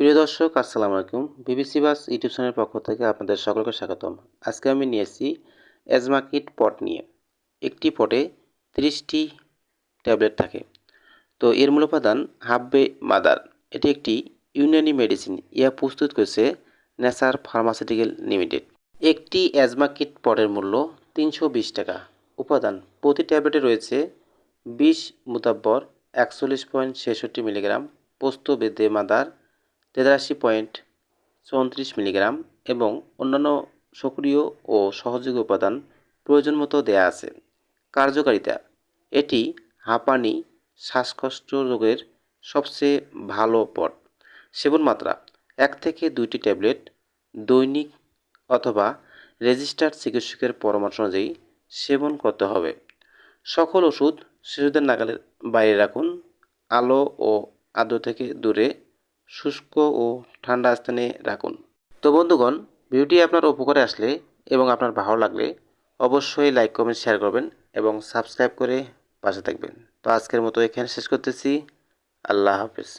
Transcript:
প্রিয় দর্শক, আসসালামু আলাইকুম। বিবিসি বাস ইউটিউব চ্যানেলের পক্ষ থেকে আপনাদের সকলকে স্বাগতম। আজকে আমি নিয়ে এসেছি অ্যাজমা কিট পট নিয়ে। একটি পটে 30টি ট্যাবলেট থাকে। তো এর মূল উপাদান হাব্বে মাদার। এটি একটি ইউনানি মেডিসিন। ইহা প্রস্তুত করেছে নেচার ফার্মাসিউটিক্যাল লিমিটেড। একটি অ্যাজমা কিট পটের মূল্য 320 টাকা। উপাদান: প্রতি ট্যাবলেটে রয়েছে 20 মুতাব্বর 41.66 মিলিগ্রাম, পোস্ত বেদে মাদার 83.34 মিলিগ্রাম এবং অন্যান্য সক্রিয় ও সহযোগী উপাদান প্রয়োজন মতো দেয়া আছে। কার্যকারিতা: এটি হাঁপানি, শ্বাসকষ্ট রোগের সবচেয়ে ভালো পট। সেবন মাত্রা: 1 থেকে 2টি ট্যাবলেট দৈনিক অথবা রেজিস্টার্ড চিকিৎসকের পরামর্শ অনুযায়ী সেবন করতে হবে। সকল ওষুধ শিশুদের নাগালের বাইরে রাখুন। আলো ও আর্দ্র থেকে দূরে, শুষ্ক ও ঠান্ডা স্থানে রাখুন। তো বন্ধুগণ, ভিডিওটি আপনার উপকারে আসলে এবং আপনার ভালো লাগলে অবশ্যই লাইক, কমেন্ট, শেয়ার করবেন এবং সাবস্ক্রাইব করে পাশে থাকবেন। তো আজকের মতো এখানে শেষ করতেছি। আল্লাহ হাফেজ।